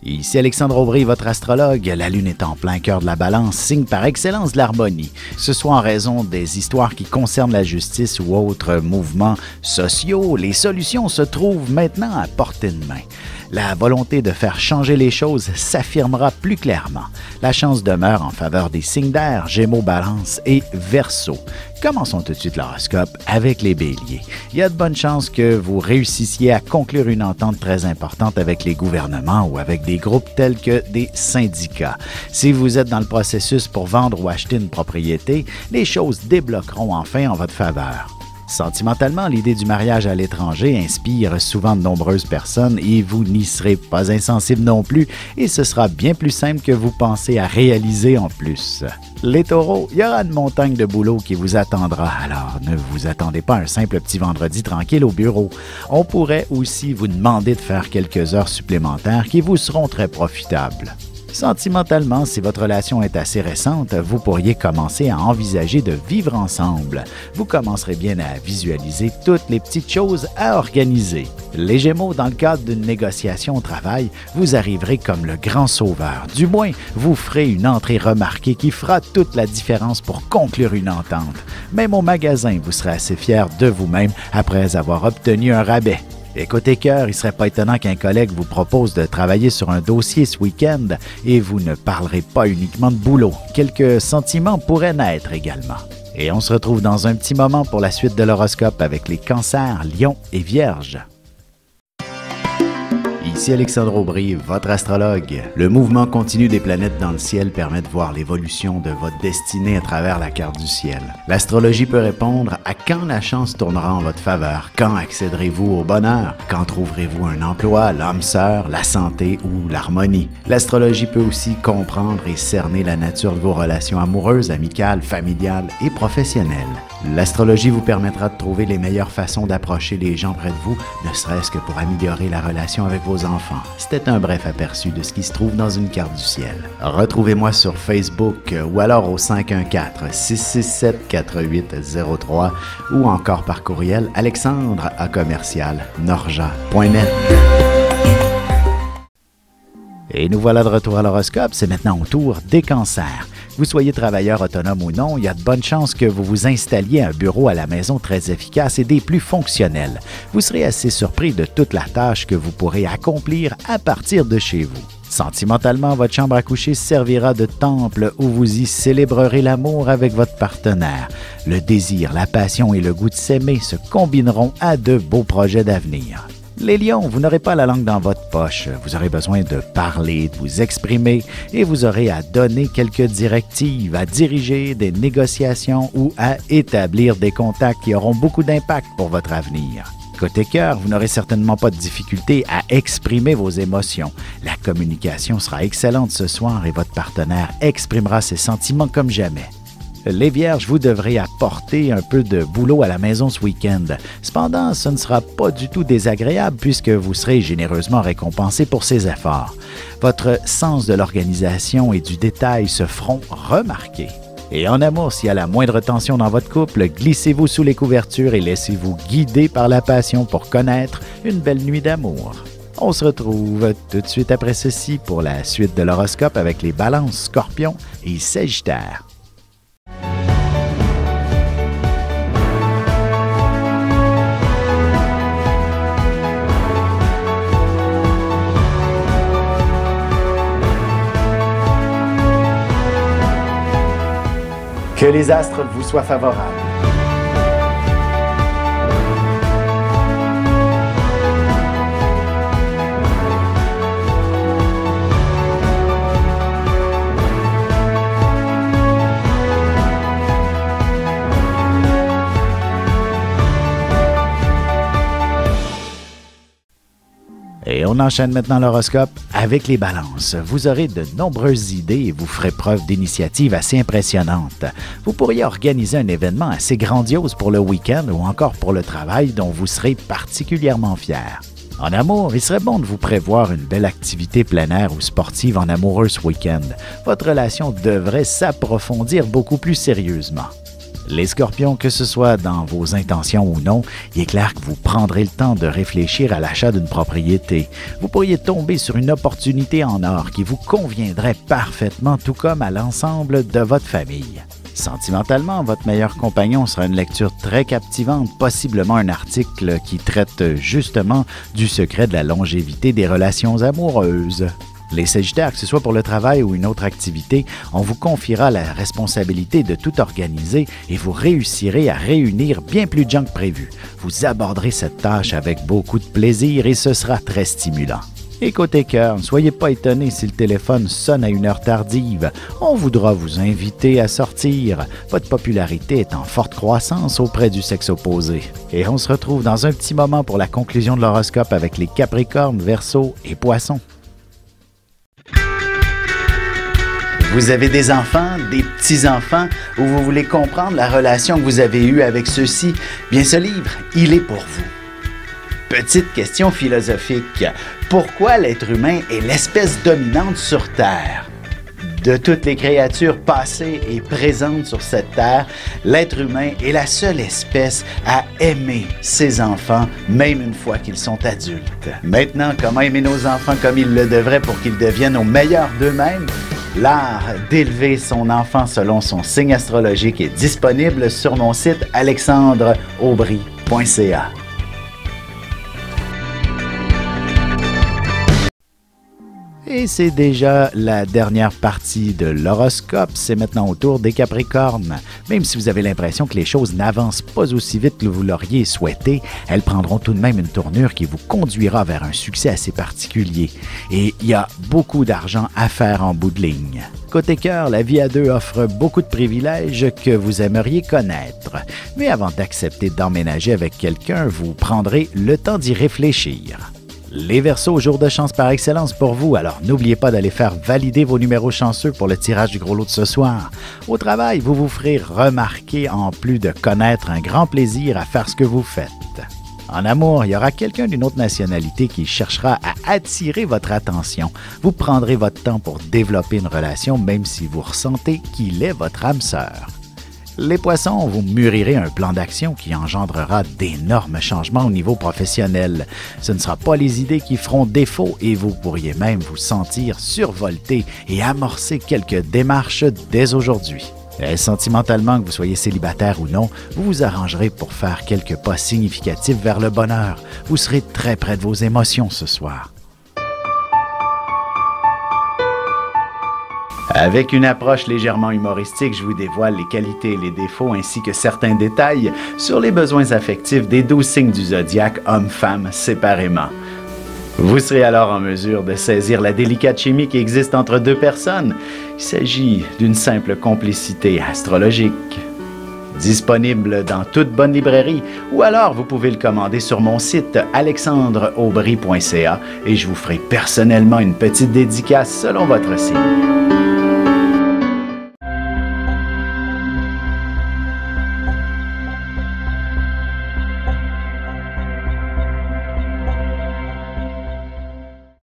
Ici Alexandre Aubry, votre astrologue. La Lune est en plein cœur de la Balance, signe par excellence de l'harmonie. Que ce soit en raison des histoires qui concernent la justice ou autres mouvements sociaux, les solutions se trouvent maintenant à portée de main. La volonté de faire changer les choses s'affirmera plus clairement. La chance demeure en faveur des signes d'air, Gémeaux, Balance et Verseau. Commençons tout de suite l'horoscope avec les Béliers. Il y a de bonnes chances que vous réussissiez à conclure une entente très importante avec les gouvernements ou avec des groupes tels que des syndicats. Si vous êtes dans le processus pour vendre ou acheter une propriété, les choses débloqueront enfin en votre faveur. Sentimentalement, l'idée du mariage à l'étranger inspire souvent de nombreuses personnes et vous n'y serez pas insensible non plus et ce sera bien plus simple que vous pensez à réaliser en plus. Les taureaux, il y aura une montagne de boulot qui vous attendra, alors ne vous attendez pas à un simple petit vendredi tranquille au bureau. On pourrait aussi vous demander de faire quelques heures supplémentaires qui vous seront très profitables. Sentimentalement, si votre relation est assez récente, vous pourriez commencer à envisager de vivre ensemble. Vous commencerez bien à visualiser toutes les petites choses à organiser. Les Gémeaux, dans le cadre d'une négociation au travail, vous arriverez comme le grand sauveur. Du moins, vous ferez une entrée remarquée qui fera toute la différence pour conclure une entente. Même au magasin, vous serez assez fier de vous-même après avoir obtenu un rabais. Et côté cœur, il ne serait pas étonnant qu'un collègue vous propose de travailler sur un dossier ce week-end et vous ne parlerez pas uniquement de boulot. Quelques sentiments pourraient naître également. Et on se retrouve dans un petit moment pour la suite de l'horoscope avec les Cancers, Lions et Vierges. Ici Alexandre Aubry, votre astrologue. Le mouvement continu des planètes dans le ciel permet de voir l'évolution de votre destinée à travers la carte du ciel. L'astrologie peut répondre à quand la chance tournera en votre faveur, quand accéderez-vous au bonheur, quand trouverez-vous un emploi, l'âme sœur, la santé ou l'harmonie. L'astrologie peut aussi comprendre et cerner la nature de vos relations amoureuses, amicales, familiales et professionnelles. L'astrologie vous permettra de trouver les meilleures façons d'approcher les gens près de vous, ne serait-ce que pour améliorer la relation avec vos enfants. C'était un bref aperçu de ce qui se trouve dans une carte du ciel. Retrouvez-moi sur Facebook ou alors au 514-667-4803 ou encore par courriel alexandre@norja.net. Et nous voilà de retour à l'horoscope, c'est maintenant au tour des Cancers. Que vous soyez travailleur autonome ou non, il y a de bonnes chances que vous vous installiez à un bureau à la maison très efficace et des plus fonctionnels. Vous serez assez surpris de toute la tâche que vous pourrez accomplir à partir de chez vous. Sentimentalement, votre chambre à coucher servira de temple où vous y célébrerez l'amour avec votre partenaire. Le désir, la passion et le goût de s'aimer se combineront à de beaux projets d'avenir. Les lions, vous n'aurez pas la langue dans votre poche. Vous aurez besoin de parler, de vous exprimer et vous aurez à donner quelques directives, à diriger des négociations ou à établir des contacts qui auront beaucoup d'impact pour votre avenir. Côté cœur, vous n'aurez certainement pas de difficulté à exprimer vos émotions. La communication sera excellente ce soir et votre partenaire exprimera ses sentiments comme jamais. Les Vierges, vous devrez apporter un peu de boulot à la maison ce week-end. Cependant, ce ne sera pas du tout désagréable puisque vous serez généreusement récompensé pour ces efforts. Votre sens de l'organisation et du détail se feront remarquer. Et en amour, s'il y a la moindre tension dans votre couple, glissez-vous sous les couvertures et laissez-vous guider par la passion pour connaître une belle nuit d'amour. On se retrouve tout de suite après ceci pour la suite de l'horoscope avec les Balances, Scorpions et Sagittaires. Que les astres vous soient favorables. Et on enchaîne maintenant l'horoscope avec les Balances. Vous aurez de nombreuses idées et vous ferez preuve d'initiative assez impressionnante. Vous pourriez organiser un événement assez grandiose pour le week-end ou encore pour le travail dont vous serez particulièrement fier. En amour, il serait bon de vous prévoir une belle activité plein air ou sportive en amoureux ce week-end. Votre relation devrait s'approfondir beaucoup plus sérieusement. Les scorpions, que ce soit dans vos intentions ou non, il est clair que vous prendrez le temps de réfléchir à l'achat d'une propriété. Vous pourriez tomber sur une opportunité en or qui vous conviendrait parfaitement, tout comme à l'ensemble de votre famille. Sentimentalement, votre meilleur compagnon sera une lecture très captivante, possiblement un article qui traite justement du secret de la longévité des relations amoureuses. Les Sagittaires, que ce soit pour le travail ou une autre activité, on vous confiera la responsabilité de tout organiser et vous réussirez à réunir bien plus de gens que prévu. Vous aborderez cette tâche avec beaucoup de plaisir et ce sera très stimulant. Et côté cœur, ne soyez pas étonnés si le téléphone sonne à une heure tardive. On voudra vous inviter à sortir. Votre popularité est en forte croissance auprès du sexe opposé. Et on se retrouve dans un petit moment pour la conclusion de l'horoscope avec les Capricornes, Verseaux et Poissons. Vous avez des enfants, des petits-enfants, ou vous voulez comprendre la relation que vous avez eue avec ceux-ci? Bien, ce livre, il est pour vous. Petite question philosophique. Pourquoi l'être humain est l'espèce dominante sur Terre? De toutes les créatures passées et présentes sur cette terre, l'être humain est la seule espèce à aimer ses enfants, même une fois qu'ils sont adultes. Maintenant, comment aimer nos enfants comme ils le devraient pour qu'ils deviennent au meilleur d'eux-mêmes? L'art d'élever son enfant selon son signe astrologique est disponible sur mon site alexandreaubry.ca. Et c'est déjà la dernière partie de l'horoscope. C'est maintenant au tour des Capricornes. Même si vous avez l'impression que les choses n'avancent pas aussi vite que vous l'auriez souhaité, elles prendront tout de même une tournure qui vous conduira vers un succès assez particulier. Et il y a beaucoup d'argent à faire en bout de ligne. Côté cœur, la vie à deux offre beaucoup de privilèges que vous aimeriez connaître. Mais avant d'accepter d'emménager avec quelqu'un, vous prendrez le temps d'y réfléchir. Les Verseaux, jour de chance par excellence pour vous, alors n'oubliez pas d'aller faire valider vos numéros chanceux pour le tirage du gros lot de ce soir. Au travail, vous vous ferez remarquer en plus de connaître un grand plaisir à faire ce que vous faites. En amour, il y aura quelqu'un d'une autre nationalité qui cherchera à attirer votre attention. Vous prendrez votre temps pour développer une relation même si vous ressentez qu'il est votre âme sœur. Les Poissons, vous mûrirez un plan d'action qui engendrera d'énormes changements au niveau professionnel. Ce ne sera pas les idées qui feront défaut et vous pourriez même vous sentir survolté et amorcer quelques démarches dès aujourd'hui. Sentimentalement, que vous soyez célibataire ou non, vous vous arrangerez pour faire quelques pas significatifs vers le bonheur. Vous serez très près de vos émotions ce soir. Avec une approche légèrement humoristique, je vous dévoile les qualités et les défauts ainsi que certains détails sur les besoins affectifs des 12 signes du zodiaque, hommes-femmes séparément. Vous serez alors en mesure de saisir la délicate chimie qui existe entre deux personnes. Il s'agit d'une simple complicité astrologique. Disponible dans toute bonne librairie ou alors vous pouvez le commander sur mon site alexandreaubry.ca et je vous ferai personnellement une petite dédicace selon votre signe.